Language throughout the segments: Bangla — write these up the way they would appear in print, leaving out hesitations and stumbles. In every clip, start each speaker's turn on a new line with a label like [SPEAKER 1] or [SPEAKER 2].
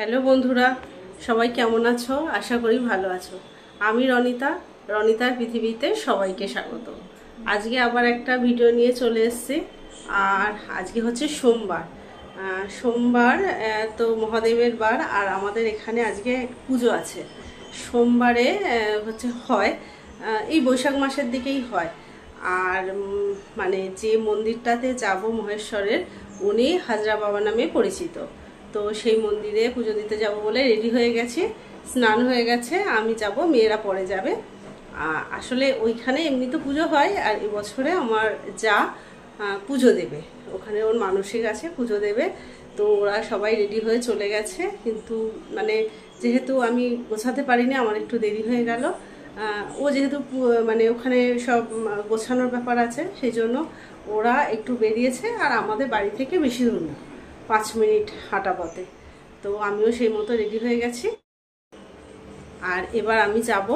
[SPEAKER 1] হ্যালো বন্ধুরা, সবাই কেমন আছো? আশা করি ভালো আছো। আমি রনিতা, রনিতার পৃথিবীতে সবাইকে স্বাগত। আজকে আবার একটা ভিডিও নিয়ে চলে এসেছি। আর আজকে হচ্ছে সোমবার। সোমবার তো মহাদেবের বার, আর আমাদের এখানে আজকে পুজো আছে। সোমবারে হচ্ছে হয়, এই বৈশাখ মাসের দিকেই হয়। আর মানে যে মন্দিরটাতে যাব মহেশ্বরের, উনি হাজরা বাবা নামে পরিচিত। তো সেই মন্দিরে পুজো দিতে যাব বলে রেডি হয়ে গেছি, স্নান হয়ে গেছে। আমি যাব, মেয়েরা পরে যাবে। আসলে ওইখানে এমনি তো পুজো হয়, আর এবছরে আমার যা পুজো দেবে, ওখানে ওর মানসিক আছে, পুজো দেবে। তো ওরা সবাই রেডি হয়ে চলে গেছে, কিন্তু মানে যেহেতু আমি গোছাতে পারিনি, আমার একটু দেরি হয়ে গেল। ও যেহেতু মানে ওখানে সব গোছানোর ব্যাপার আছে, সেই জন্য ওরা একটু বেরিয়েছে। আর আমাদের বাড়ি থেকে বেশি দূর না, 5 মিনিট হাঁটা পথে। তো আমিও সেই মতো রেডি হয়ে গেছি। আর এবার আমি যাব,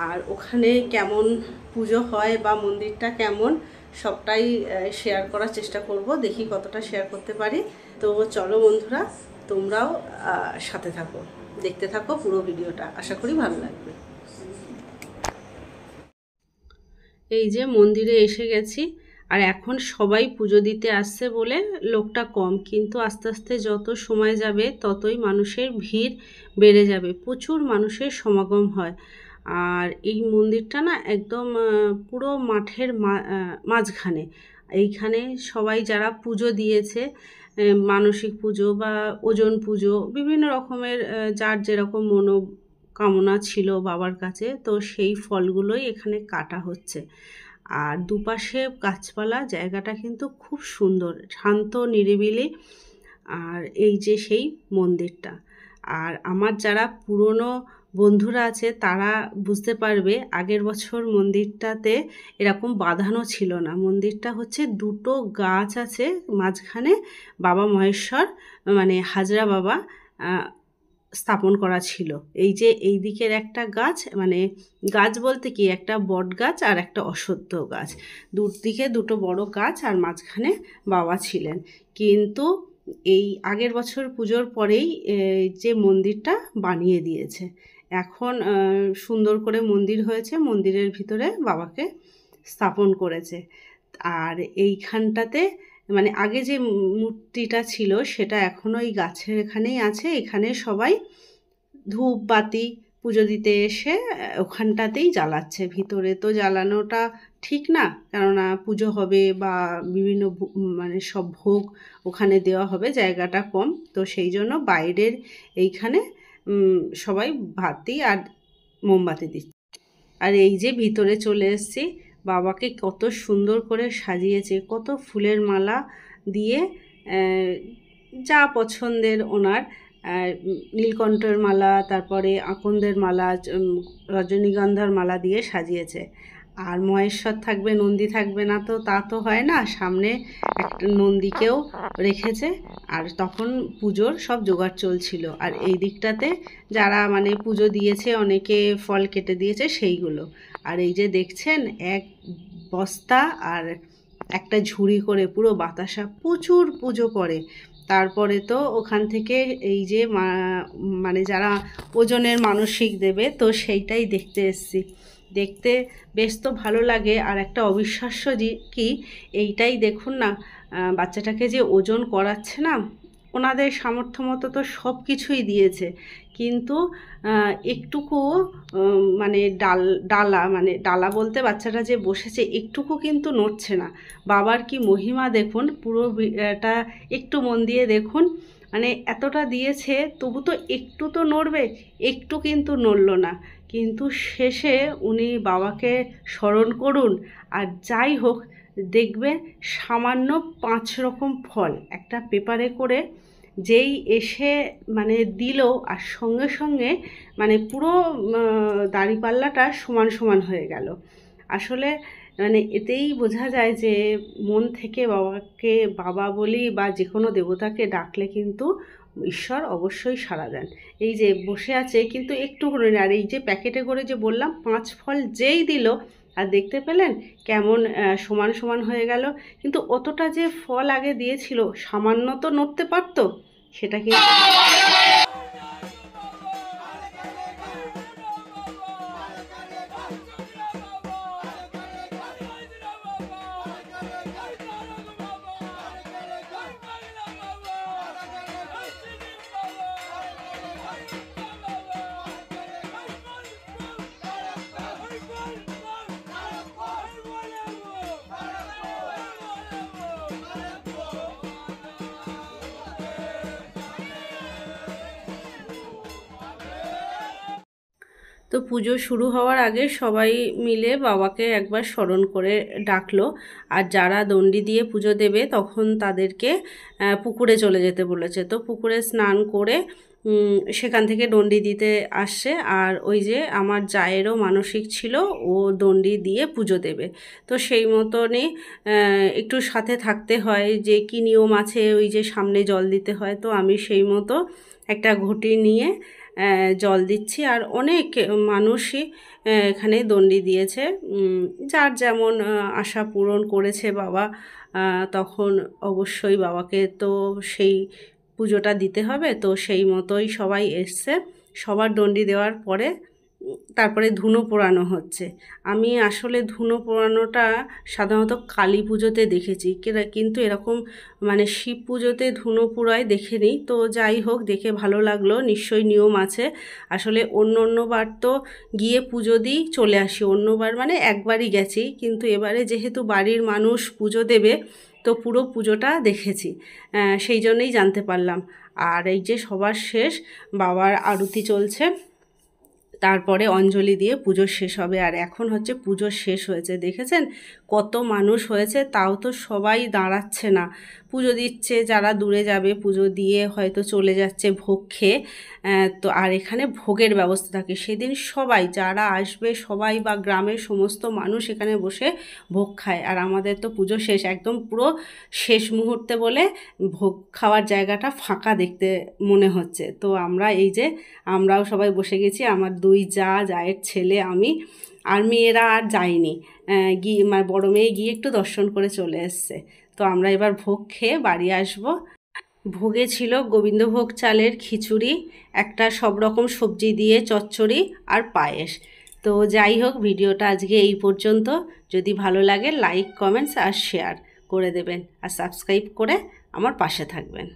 [SPEAKER 1] আর ওখানে কেমন পুজো হয় বা মন্দিরটা কেমন, সবটাই শেয়ার করার চেষ্টা করব। দেখি কতটা শেয়ার করতে পারি। তো চলো বন্ধুরা, তোমরাও সাথে থাকো, দেখতে থাকো পুরো ভিডিওটা, আশা করি ভালো লাগবে। এই যে মন্দিরে এসে গেছি, আর এখন সবাই পুজো দিতে আসছে বলে লোকটা কম, কিন্তু আস্তে আস্তে যত সময় যাবে ততই মানুষের ভিড় বেড়ে যাবে, প্রচুর মানুষের সমাগম হয়। আর এই মন্দিরটা না একদম পুরো মাঠের মাঝখানে। এইখানে সবাই যারা পুজো দিয়েছে, মানসিক পুজো বা ওজন পুজো, বিভিন্ন রকমের যার যেরকম কামনা ছিল বাবার কাছে, তো সেই ফলগুলোই এখানে কাটা হচ্ছে। আর দুপাশে গাছপালা, জায়গাটা কিন্তু খুব সুন্দর, শান্ত নিরিবিলি। আর এই যে সেই মন্দিরটা, আর আমার যারা পুরনো বন্ধুরা আছে তারা বুঝতে পারবে, আগের বছর মন্দিরটাতে এরকম বাঁধানো ছিল না। মন্দিরটা হচ্ছে দুটো গাছ আছে মাঝখানে, বাবা মহেশ্বর মানে হাজরা বাবা স্থাপন করা ছিল। এই যে এই দিকের একটা গাছ, মানে গাছ বলতে কি একটা বট গাছ আর একটা অশ্বত্থ গাছ, দুদিকে দুটো বড় গাছ, আর মাঝখানে বাবা ছিলেন। কিন্তু এই আগের বছর পুজোর পরেই যে মন্দিরটা বানিয়ে দিয়েছে। এখন সুন্দর করে মন্দির হয়েছে, মন্দিরের ভিতরে বাবাকে স্থাপন করেছে। আর এইখানটাতে মানে আগে যে মূর্তিটা ছিল সেটা এখনও এই গাছের এখানেই আছে। এখানে সবাই ধূপ বাতি পুজো দিতে এসে ওখানটাতেই জ্বালাচ্ছে। ভিতরে তো জ্বালানোটা ঠিক না, কেননা পুজো হবে বা বিভিন্ন মানে সব ভোগ ওখানে দেওয়া হবে, জায়গাটা কম। তো সেই জন্য বাইরের এইখানে সবাই বাতি আর মোমবাতি দিচ্ছে। আর এই যে ভিতরে চলে এসেছি, বাবাকে কত সুন্দর করে সাজিয়েছে, কত ফুলের মালা দিয়ে, যা পছন্দের ওনার, নীলকণ্ঠের মালা, তারপরে আকন্দের মালা, রজনীগন্ধার মালা দিয়ে সাজিয়েছে। আর মহেশ্বর থাকবে, নন্দী থাকবে না তো তা তো হয় না, সামনে একটা নন্দীকেও রেখেছে। আর তখন পুজোর সব জোগাড় চলছিল। আর এই দিকটাতে যারা মানে পুজো দিয়েছে, অনেকে ফল কেটে দিয়েছে সেইগুলো। আর এই যে দেখছেন, এক বস্তা আর একটা ঝুড়ি করে পুরো বাতাসা, প্রচুর পুজো করে। তারপরে তো ওখান থেকে এই যে মানে যারা ওজনের মানসিক দেবে, তো সেইটাই দেখতে এসেছি। দেখতে বেশ তো ভালো লাগে। আর একটা অবিশ্বাস্য যে কি, এইটাই দেখুন না, বাচ্চাটাকে যে ওজন করাচ্ছে না, ওনাদের সামর্থ্য মতো তো সব কিছুই দিয়েছে, কিন্তু একটুকু মানে ডালা মানে ডালা বলতে বাচ্চাটা যে বসেছে একটুকু কিন্তু নড়ছে না। বাবার কি মহিমা দেখুন, পুরো এটা একটু মন দিয়ে দেখুন। মানে এতটা দিয়েছে, তবু তো একটু তো নড়বে, একটু কিন্তু নড়ল না। কিন্তু শেষে উনি বাবাকে স্মরণ করুন, আর যাই হোক দেখবেন সামান্য 5 রকম ফল একটা পেপারে করে যেই এসে মানে দিল, আর সঙ্গে সঙ্গে মানে পুরো দাঁড়িপাল্লাটা সমান সমান হয়ে গেল। আসলে মানে এতেই বোঝা যায় যে মন থেকে বাবাকে বাবা বলি বা যে কোনো দেবতাকে ডাকলে কিন্তু ঈশ্বর অবশ্যই সাড়া দেন। এই যে বসে আছে কিন্তু একটু করে, আর এই যে প্যাকেটে করে যে বললাম 5 ফল যেই দিল, আর দেখতে পেলেন কেমন সমান সমান হয়ে গেল। কিন্তু অতটা যে ফল আগে দিয়েছিল, সামান্য তো নড়তে পারতো, সেটা কিন্তু তো পুজো শুরু হওয়ার আগে সবাই মিলে বাবাকে একবার স্মরণ করে ডাকলো। আর যারা দণ্ডি দিয়ে পুজো দেবে তখন তাদেরকে পুকুরে চলে যেতে বলেছে। তো পুকুরে স্নান করে সেখান থেকে দণ্ডি দিতে আসছে। আর ওই যে আমার জায়েরও মানসিক ছিল, ও দণ্ডি দিয়ে পুজো দেবে। তো সেই মতনই একটু সাথে থাকতে হয়, যে কী নিয়ম আছে, ওই যে সামনে জল দিতে হয়। তো আমি সেই মতো একটা ঘটি নিয়ে জল দিচ্ছি। আর অনেক মানুষই এখানে দণ্ডি দিয়েছে, যার যেমন আশা পূরণ করেছে বাবা। তখন অবশ্যই বাবাকে তো সেই পুজোটা দিতে হবে। তো সেই মতোই সবাই এসছে। সবার দণ্ডি দেওয়ার পরে তারপরে ধুনো পোড়ানো হচ্ছে। আমি আসলে ধুনো পোড়ানোটা সাধারণত কালী পুজোতে দেখেছি, কিন্তু এরকম মানে শিব পুজোতে ধুনো পোড়ায় দেখিনি। তো যাই হোক, দেখে ভালো লাগলো। নিশ্চয়ই নিয়ম আছে। আসলে অন্যবার তো গিয়ে পুজো দিই চলে আসি, অন্যবার মানে একবারই গেছি, কিন্তু এবারে যেহেতু বাড়ির মানুষ পুজো দেবে তো পুরো পুজোটা দেখেছি, সেই জন্যই জানতে পারলাম। আর এই যে সবার শেষ বাবার আরতি চলছে, তারপরে অঞ্জলি দিয়ে পুজো শেষ হবে। আর এখন হচ্ছে পুজো শেষ হয়েছে, দেখেছেন কত মানুষ হয়েছে, তাও তো সবাই দাঁড়াচ্ছে না, পুজো দিচ্ছে। যারা দূরে যাবে পুজো দিয়ে হয়তো চলে যাচ্ছে ভোগ খেয়ে। তো আর এখানে ভোগের ব্যবস্থা থাকে সেদিন, সবাই যারা আসবে সবাই বা গ্রামের সমস্ত মানুষ এখানে বসে ভোগ খায়। আর আমাদের তো পুজো শেষ, একদম পুরো শেষ মুহূর্তে বলে ভোগ খাওয়ার জায়গাটা ফাঁকা দেখতে মনে হচ্ছে। তো আমরাও সবাই বসে গেছি, আমার দুই জায়ের ছেলে, আমি। আর মেয়েরা আর যায়নি, গিয়ে আমার বড় মেয়ে গিয়ে একটু দর্শন করে চলে এসছে। তো আমরা এবার ভোগ খেয়ে বাড়ি আসবো। ভোগে ছিল গোবিন্দভোগ চালের খিচুড়ি, একটা সব রকম সবজি দিয়ে চচ্চড়ি আর পায়েস। তো যাই হোক, ভিডিওটা আজকে এই পর্যন্ত। যদি ভালো লাগে লাইক, কমেন্টস আর শেয়ার করে দেবেন, আর সাবস্ক্রাইব করে আমার পাশে থাকবেন।